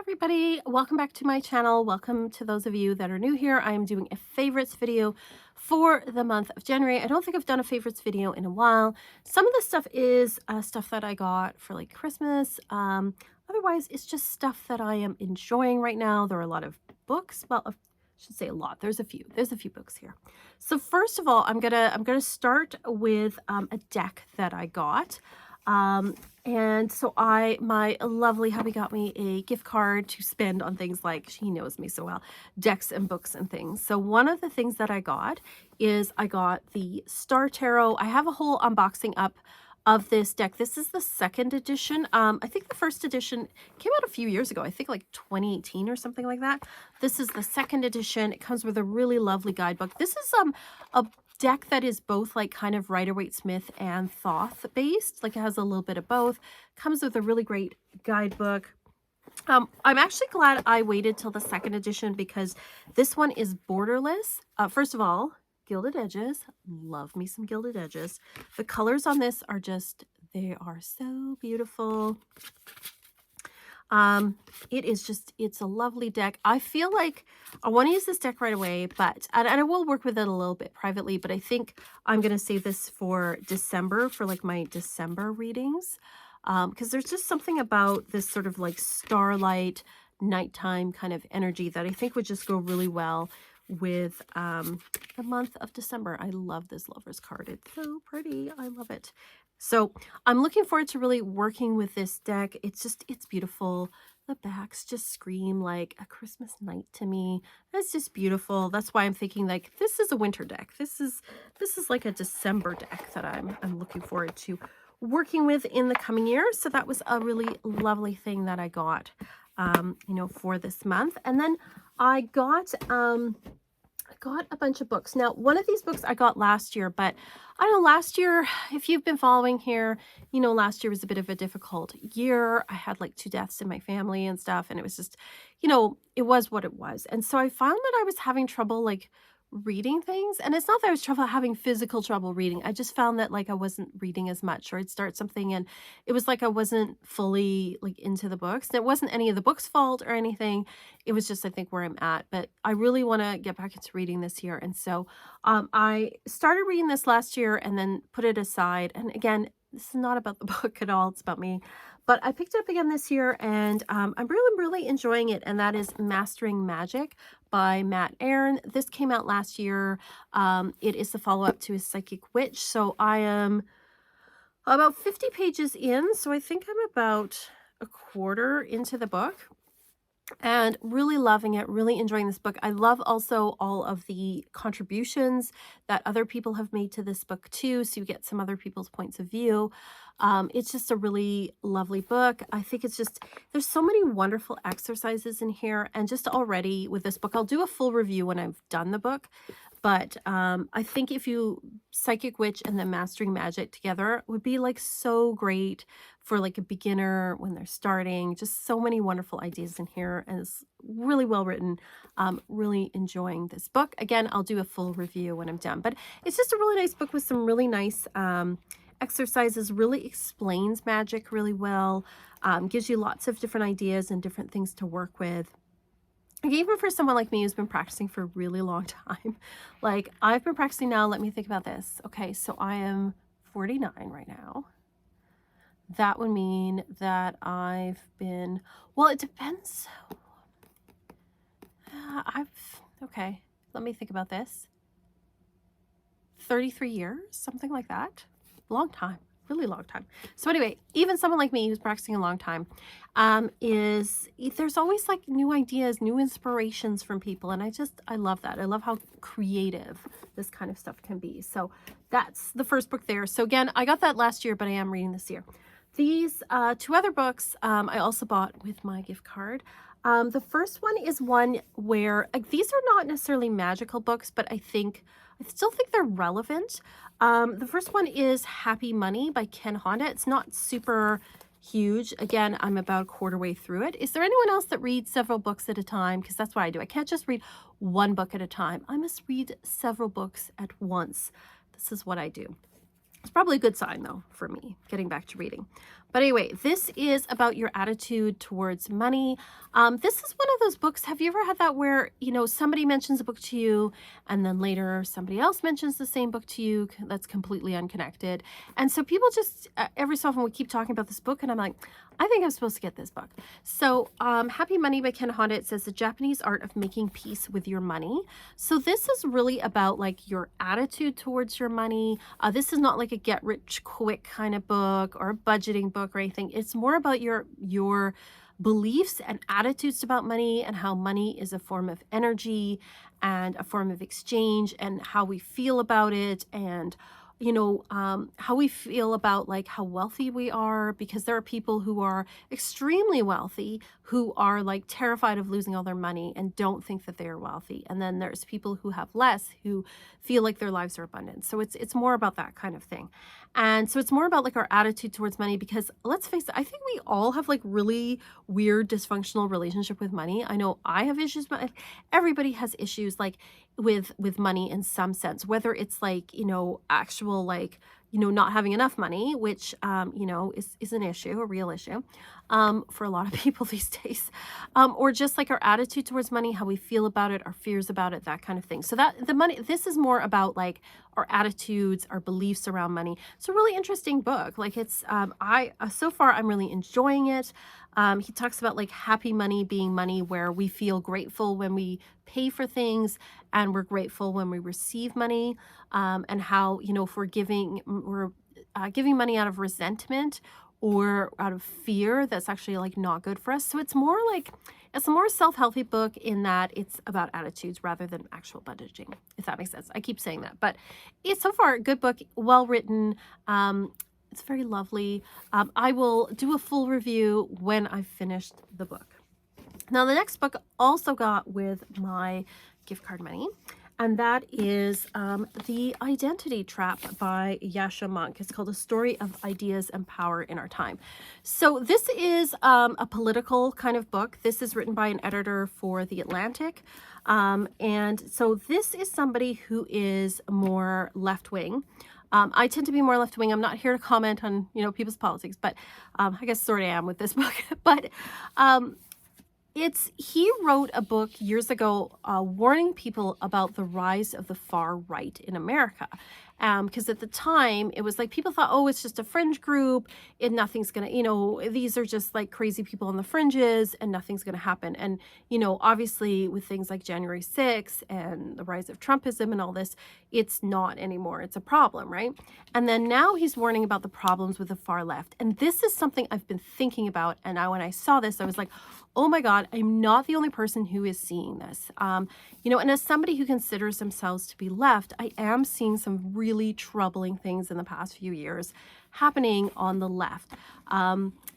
everybody, welcome back to my channel. Welcome to those of you that are new here. I am doing a favorites video for the month of January. I don't think I've done a favorites video in a while. Some of the stuff is stuff that I got for like Christmas. Otherwise, it's just stuff that I am enjoying right now. There are a lot of books. Well, I should say a lot. There's a few books here. So first of all, I'm gonna start with a deck that I got. And so my lovely hubby got me a gift card to spend on things like, he knows me so well, decks and books and things. So one of the things that I got is I got the Star Tarot. I have a whole unboxing up of this deck. This is the second edition. I think the first edition came out a few years ago. I think like 2018 or something like that. This is the second edition. It comes with a really lovely guidebook. This is a deck that is both like kind of Rider-Waite-Smith and Thoth based. Like it has a little bit of both. Comes with a really great guidebook. I'm actually glad I waited till the second edition because this one is borderless. First of all, gilded edges. Love me some gilded edges. The colors on this are just, they are so beautiful. It's a lovely deck. I feel like I want to use this deck right away, but and I will work with it a little bit privately, but I think I'm going to save this for December, for like my December readings, because there's just something about this sort of like starlight nighttime kind of energy that I think would just go really well with the month of December. I love this lover's card. It's so pretty. I love it. So I'm looking forward to really working with this deck. It's beautiful. The backs just scream like a Christmas night to me. That's just beautiful. That's why I'm thinking like this is a winter deck. This is like a December deck that I'm looking forward to working with in the coming year. So that was a really lovely thing that I got for this month. And then I got a bunch of books. Now, one of these books I got last year, but I don't know, last year, if you've been following here, last year was a bit of a difficult year. I had like 2 deaths in my family and stuff, and it was just, it was what it was. And so I found that I was having trouble like reading things, and it's not that I was having physical trouble reading. I just found that like I wasn't reading as much, or I'd start something and it was like I wasn't fully like into the books. It wasn't any of the book's fault or anything. It was just I think where I'm at, but I really want to get back into reading this year. And so I started reading this last year and then put it aside. And again, this is not about the book at all, it's about me. But I picked it up again this year, and I'm really enjoying it, and that is Mastering Magic by Matt Aaron. This came out last year. It is the follow-up to his Psychic Witch. So I am about 50 pages in, so I think I'm about a quarter into the book. And really loving it, really enjoying this book. I love also all of the contributions that other people have made to this book too, so you get some other people's points of view. It's just a really lovely book. I think it's just, there's so many wonderful exercises in here, and just already with this book, I'll do a full review when I've done the book. But I think if you Psychic Witch and then Mastering Magic together would be like so great for like a beginner when they're starting. Just so many wonderful ideas in here, and it's really well written. Really enjoying this book. Again, I'll do a full review when I'm done, but it's just a really nice book with some really nice exercises, really explains magic really well, gives you lots of different ideas and different things to work with. Even for someone like me who's been practicing for a really long time, like I've been practicing now, let me think about this. Okay, so I am 49 right now. That would mean that I've been, well, it depends. Okay, let me think about this. 33 years, something like that. Long time. Really long time. So anyway, even someone like me who's practicing a long time, there's always like new ideas, new inspirations from people. And I love that. I love how creative this kind of stuff can be. So that's the first book there. So again, I got that last year, but I am reading this year. These 2 other books I also bought with my gift card. The first one is one where these are not necessarily magical books, but I still think they're relevant. The first one is Happy Money by Ken Honda. It's not super huge. Again, I'm about a quarter way through it. Is there anyone else that reads several books at a time? Because that's what I do. I can't just read one book at a time. I must read several books at once. This is what I do. It's probably a good sign, though, for me, getting back to reading. But anyway, this is about your attitude towards money. This is one of those books. Have you ever had that where, somebody mentions a book to you and then later somebody else mentions the same book to you that's completely unconnected? And so people just, every so often we keep talking about this book and I'm like, I think I'm supposed to get this book. So Happy Money by Ken Honda, it says the Japanese art of making peace with your money. So this is really about like your attitude towards your money. This is not like a get rich quick kind of book or a budgeting book or anything. It's more about your beliefs and attitudes about money and how money is a form of energy and a form of exchange and how we feel about it and how we feel about like how wealthy we are, because there are people who are extremely wealthy who are like terrified of losing all their money and don't think that they are wealthy. And then there's people who have less who feel like their lives are abundant. So it's more about that kind of thing. And so it's more about like our attitude towards money, because let's face it, I think we all have like really weird dysfunctional relationship with money. I know I have issues, but everybody has issues like with money in some sense, whether it's like, actual like, not having enough money, which, is an issue, a real issue, for a lot of people these days, or just like our attitude towards money, how we feel about it, our fears about it, that kind of thing. So that the money, this is more about like our attitudes, our beliefs around money. It's a really interesting book. Like it's, so far I'm really enjoying it. He talks about like happy money being money where we feel grateful when we pay for things and we're grateful when we receive money, and how, if we're giving money out of resentment or out of fear, that's actually like not good for us. So it's a more self-healthy book in that it's about attitudes rather than actual budgeting, if that makes sense. I keep saying that, but it's so far a good book, well written. It's very lovely. I will do a full review when I've finished the book. Now, the next book also got with my gift card money, and that is The Identity Trap by Yasha Monk. It's called A Story of Ideas and Power in Our Time. So this is a political kind of book. This is written by an editor for The Atlantic. And so this is somebody who is more left-wing. I tend to be more left-wing. I'm not here to comment on, people's politics, but I guess sort of am with this book. But he wrote a book years ago warning people about the rise of the far right in America. Because at the time, it was like people thought, oh, it's just a fringe group and nothing's going to, these are just like crazy people on the fringes and nothing's going to happen. And, obviously with things like January 6th and the rise of Trumpism and all this, it's not anymore. It's a problem, right? And then now he's warning about the problems with the far left. And this is something I've been thinking about. And when I saw this, I was like, oh my God, I'm not the only person who is seeing this. And as somebody who considers themselves to be left, I am seeing some really troubling things in the past few years happening on the left.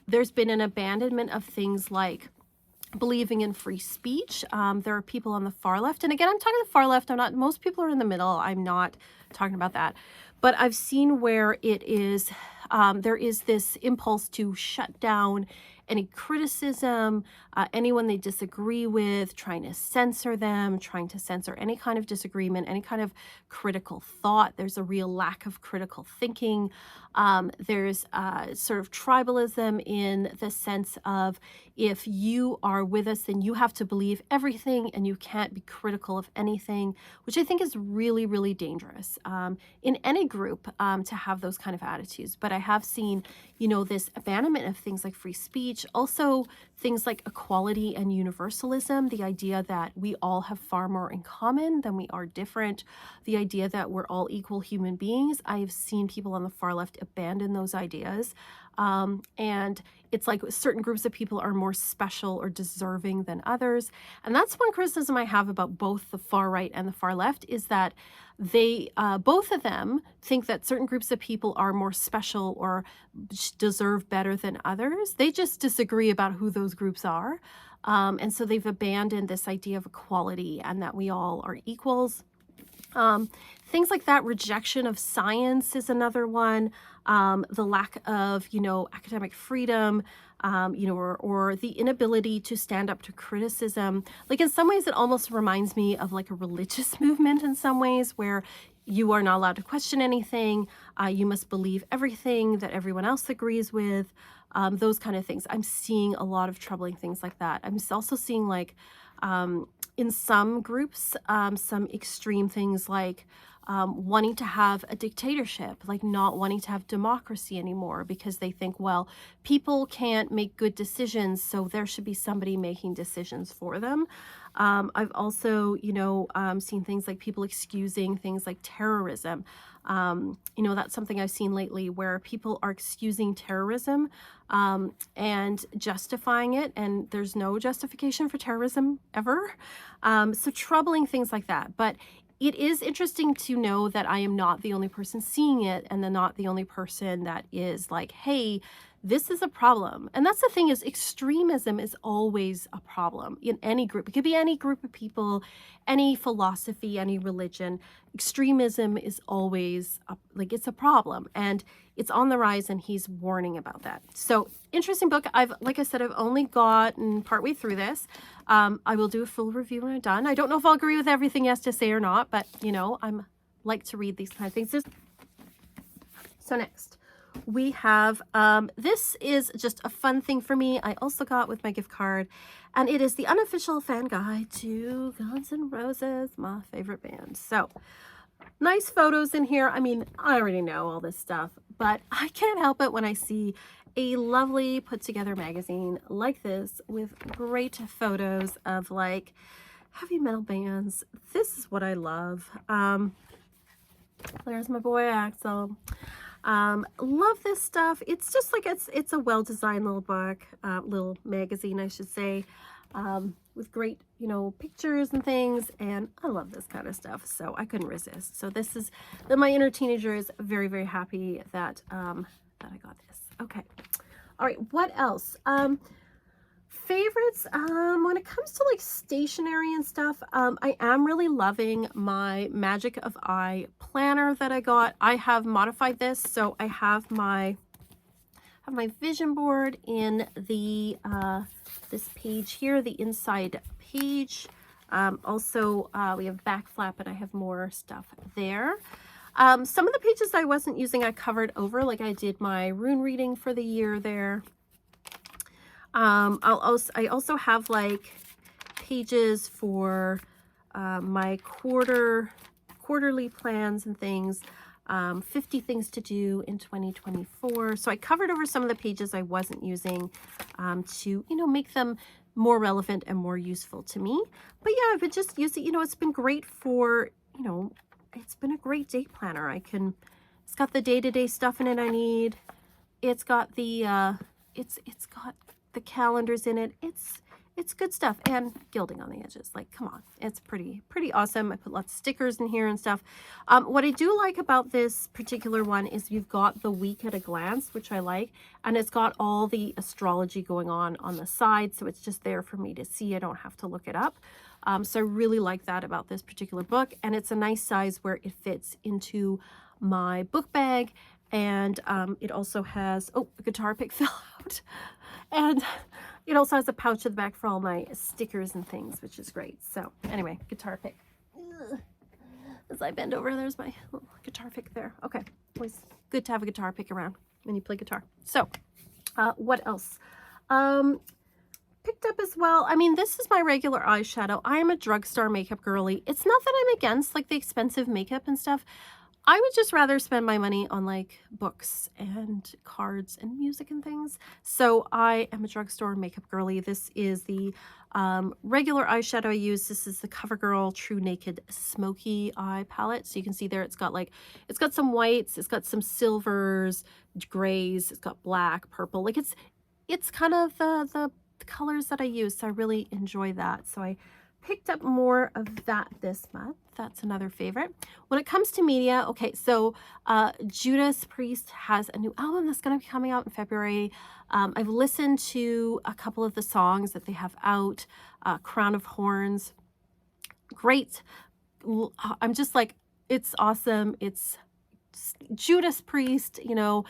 There's been an abandonment of things like believing in free speech. There are people on the far left. And again, I'm talking the far left. Most people are in the middle. I'm not talking about that. But I've seen where it is, there is this impulse to shut down any criticism, anyone they disagree with, trying to censor them, trying to censor any kind of disagreement, any kind of critical thought. There's a real lack of critical thinking. There's sort of tribalism in the sense of if you are with us, then you have to believe everything and you can't be critical of anything, which I think is really, really dangerous in any group to have those kind of attitudes. But I have seen, this abandonment of things like free speech, also things like equality and universalism, the idea that we all have far more in common than we are different, the idea that we're all equal human beings. I have seen people on the far left abandon those ideas. And it's like certain groups of people are more special or deserving than others. And that's one criticism I have about both the far right and the far left, is that they, both of them think that certain groups of people are more special or deserve better than others. They just disagree about who those groups are. And so they've abandoned this idea of equality and that we all are equals. Things like that. Rejection of science is another one. The lack of, academic freedom, or the inability to stand up to criticism. Like in some ways, it almost reminds me of like a religious movement in some ways, where you are not allowed to question anything. You must believe everything that everyone else agrees with. Those kind of things. I'm seeing a lot of troubling things like that. I'm also seeing like in some groups, some extreme things like wanting to have a dictatorship, like not wanting to have democracy anymore because they think, well, people can't make good decisions, so there should be somebody making decisions for them. I've also, seen things like people excusing things like terrorism. That's something I've seen lately where people are excusing terrorism and justifying it, and there's no justification for terrorism ever. So troubling things like that. But it is interesting to know that I am not the only person seeing it, and then not the only person that is like, hey, this is a problem. And that's the thing, is extremism is always a problem in any group. It could be any group of people, any philosophy, any religion. Extremism is always it's a problem, and it's on the rise, and he's warning about that. So interesting book. Like I said, I've only gotten partway through this. I will do a full review when I'm done. I don't know if I'll agree with everything he has to say or not, but I'm like to read these kind of things. So next we have, this is just a fun thing for me. I also got with my gift card, and it is the unofficial fan guide to Guns N' Roses, my favorite band. So nice photos in here. I mean, I already know all this stuff, but I can't help it when I see a lovely put together magazine like this with great photos of like heavy metal bands. This is what I love. There's my boy Axel. Love this stuff. It's just like it's a well-designed little book, little magazine, I should say, with great, pictures and things, and I love this kind of stuff, so I couldn't resist. So this is my inner teenager is very, very happy that that I got this. Okay. All right, what else? Favorites, when it comes to like stationery and stuff, I am really loving my Magic of I planner that I got. I have modified this, so I have my vision board in the this page here, the inside page. Also, we have back flap, and I have more stuff there. Some of the pages I wasn't using, I covered over, like I did my rune reading for the year there. I also have like pages for my quarterly plans and things, 50 things to do in 2024. So I covered over some of the pages I wasn't using to, make them more relevant and more useful to me. But yeah, I would just use it. It's been great for, it's been a great day planner. It's got the day-to-day stuff in it I need. It's got the, it's got the calendars in it. It's good stuff, and gilding on the edges. Like, come on, it's pretty awesome. I put lots of stickers in here and stuff. What I do like about this particular one is you've got the week at a glance, which I like, and it's got all the astrology going on the side, so it's just there for me to see. I don't have to look it up. So I really like that about this particular book, and it's a nice size where it fits into my book bag. And it also has, oh, a guitar pick fell out. And it also has a pouch at the back for all my stickers and things, which is great. So anyway, guitar pick. Ugh. As I bend over, there's my little guitar pick there. Okay, always good to have a guitar pick around when you play guitar. So what else? Picked up as well, I mean, this is my regular eyeshadow. I am a drugstore makeup girly. It's not that I'm against like the expensive makeup and stuff. I would just rather spend my money on like books and cards and music and things. So I am a drugstore makeup girly. This is the regular eyeshadow I use. This is the CoverGirl True Naked Smoky Eye Palette. So you can see there it's got some whites, it's got some silvers, grays, it's got black, purple. Like it's kind of the colors that I use. So I really enjoy that. So I picked up more of that this month. That's another favorite. When it comes to media, okay, so Judas Priest has a new album that's going to be coming out in February. I've listened to a couple of the songs that they have out. Crown of Horns, great. I'm just like, it's awesome. It's Judas Priest, you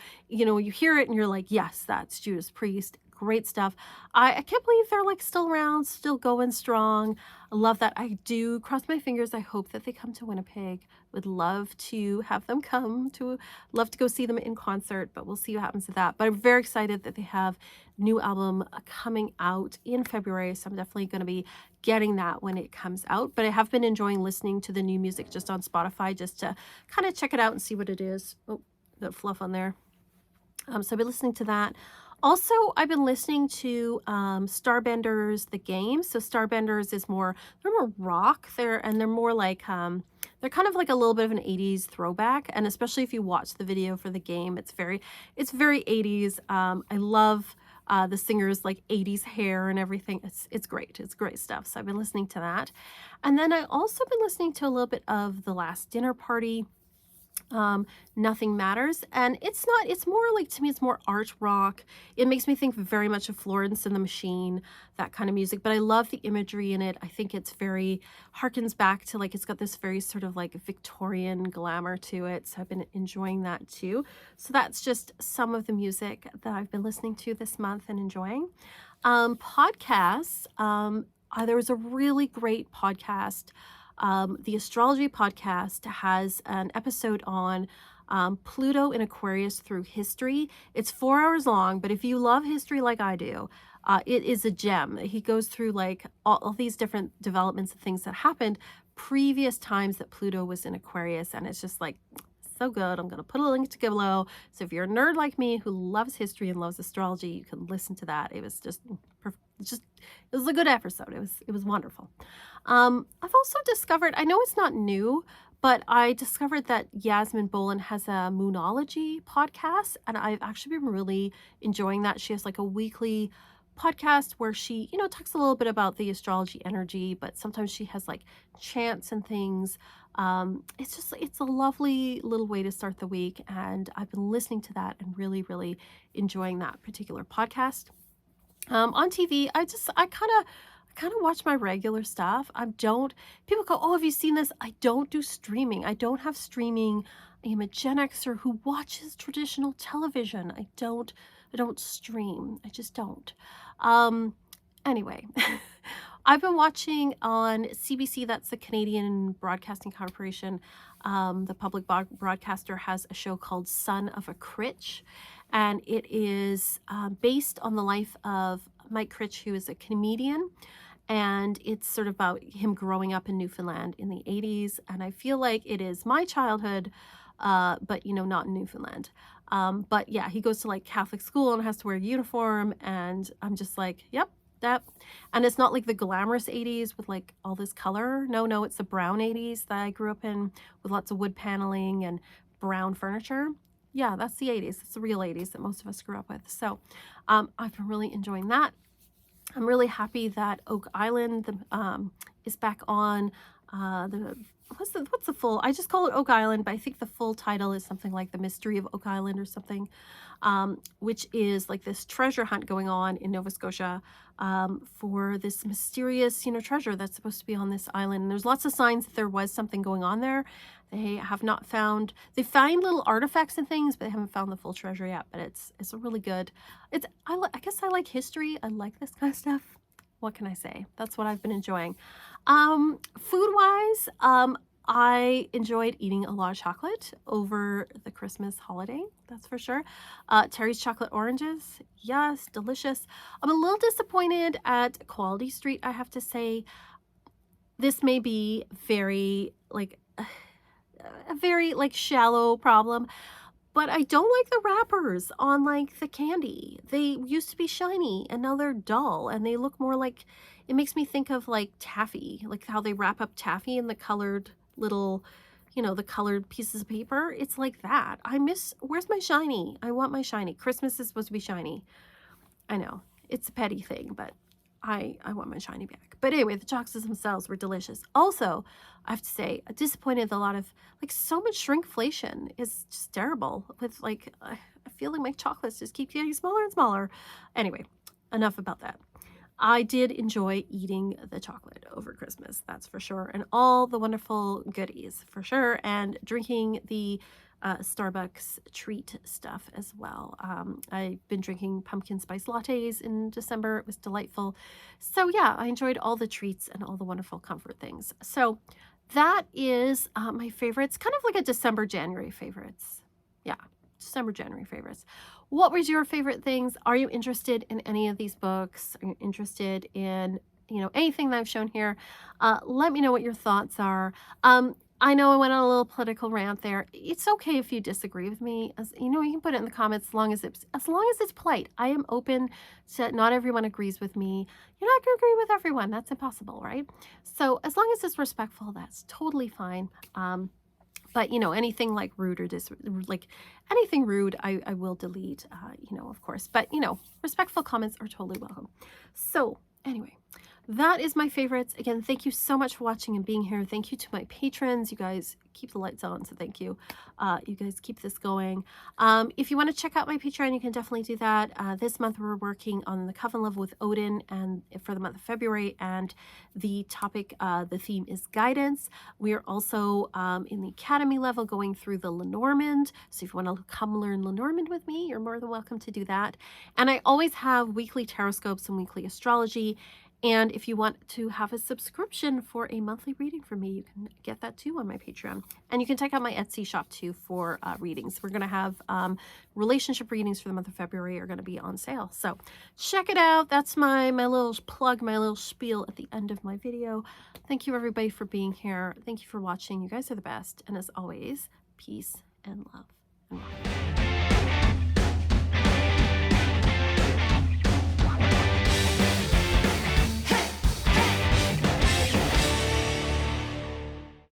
hear it and you're like, yes, that's Judas Priest. great stuff. I can't believe they're like still around, still going strong. I love that. I do cross my fingers. I hope that they come to Winnipeg. Would love to have them come to, love to go see them in concert, but we'll see what happens with that. But I'm very excited that they have new album coming out in February. So I'm definitely going to be getting that when it comes out. But I have been enjoying listening to the new music just on Spotify, just to kind of check it out and see what it is. Oh, that fluff on there. So I've been listening to that. Also, I've been listening to Starbenders, the game. So Starbenders is more, they're more rock. They're more like, they're kind of like a little bit of an 80s throwback. And especially if you watch the video for the game, it's very 80s. I love the singer's like 80s hair and everything. It's great. It's great stuff. So I've been listening to that. And then I also been listening to a little bit of The Last Dinner Party. Nothing Matters, and it's more like, to me, it's more art rock. It makes me think very much of Florence and the Machine, that kind of music, but I love the imagery in it. I think it's very harkens back to, like, it's got this very sort of like Victorian glamour to it, so I've been enjoying that too. So that's just some of the music that I've been listening to this month and enjoying. Podcasts, there was a really great podcast. The astrology podcast has an episode on Pluto in Aquarius through history. It's 4 hours long, but if you love history like I do, it is a gem. He goes through like all these different developments and things that happened previous times that Pluto was in Aquarius, and it's just like so good. I'm going to put a link to below. So if you're a nerd like me who loves history and loves astrology, you can listen to that. It was just it was a good episode. It was wonderful. I've also discovered, I know it's not new, but I discovered that Yasmin Bolin has a Moonology podcast, and I've actually been really enjoying that. She has like a weekly podcast where she, talks a little bit about the astrology energy, but sometimes she has like chants and things. It's a lovely little way to start the week, and I've been listening to that and really, really enjoying that particular podcast. On TV, I kind of watch my regular stuff. People go, "Oh, have you seen this?" I don't do streaming. I don't have streaming. I am a Gen Xer who watches traditional television. I don't stream. I just don't. Anyway, I've been watching on CBC, that's the Canadian Broadcasting Corporation. The public broadcaster has a show called Son of a Critch, and it is based on the life of Mike Critch, who is a comedian, and it's sort of about him growing up in Newfoundland in the 80s, and I feel like it is my childhood, but not in Newfoundland. But yeah, he goes to like Catholic school and has to wear a uniform, and I'm just like, yep, that. And it's not like the glamorous 80s with like all this color. No, it's the brown 80s that I grew up in, with lots of wood paneling and brown furniture. Yeah, that's the 80s. It's the real 80s that most of us grew up with. So I've been really enjoying that. I'm really happy that Oak Island is back on. What's the full? I just call it Oak Island, but I think the full title is something like The Mystery of Oak Island or something, which is like this treasure hunt going on in Nova Scotia for this mysterious, treasure that's supposed to be on this island. And there's lots of signs that there was something going on there. They have not found. They find little artifacts and things, but they haven't found the full treasure yet. But it's a really good. I guess I like history. I like this kind of stuff. What can I say? That's what I've been enjoying. Food-wise, I enjoyed eating a lot of chocolate over the Christmas holiday, that's for sure. Terry's chocolate oranges, yes, delicious. I'm a little disappointed at Quality Street, I have to say. This may be very, like, a very, like, shallow problem, but I don't like the wrappers on, like, the candy. They used to be shiny, and now they're dull, and they look more like, it makes me think of, like, taffy, like how they wrap up taffy in the colored little, the colored pieces of paper. It's like that. Where's my shiny? I want my shiny. Christmas is supposed to be shiny. I know, it's a petty thing, but I want my shiny back. But anyway, the chocolates themselves were delicious. Also, I have to say, disappointed a lot of, like, so much shrinkflation is just terrible. With, like, I feel like my chocolates just keep getting smaller and smaller. Anyway, enough about that. I did enjoy eating the chocolate over Christmas, that's for sure, and all the wonderful goodies, for sure, and drinking the Starbucks treat stuff as well. I've been drinking pumpkin spice lattes in December. It was delightful. So yeah, I enjoyed all the treats and all the wonderful comfort things. So that is my favorites, kind of like a December, January favorites. Yeah, December, January favorites. What was your favorite things? Are you interested in any of these books? Are you interested in, anything that I've shown here? Let me know what your thoughts are. I know I went on a little political rant there. It's okay if you disagree with me. As you know, you can put it in the comments as long as it's polite. I am open to not everyone agrees with me. You're not going to agree with everyone. That's impossible, right? So as long as it's respectful, that's totally fine. But anything like rude or like anything rude, I will delete, of course. But respectful comments are totally welcome. So anyway, that is my favorites. Again, thank you so much for watching and being here. Thank you to my patrons. You guys keep the lights on, so thank you. You guys keep this going. If you want to check out my Patreon, you can definitely do that. This month we're working on the Coven level with Odin, and for the month of February, and the topic, the theme is guidance. We are also in the Academy level going through the Lenormand. So if you want to come learn Lenormand with me, you're more than welcome to do that. And I always have weekly tarot scopes and weekly astrology. And if you want to have a subscription for a monthly reading from me, you can get that too on my Patreon. And you can check out my Etsy shop too for readings. We're going to have relationship readings for the month of February are going to be on sale. So check it out. That's my little plug, my little spiel at the end of my video. Thank you everybody for being here. Thank you for watching. You guys are the best. And as always, peace and love.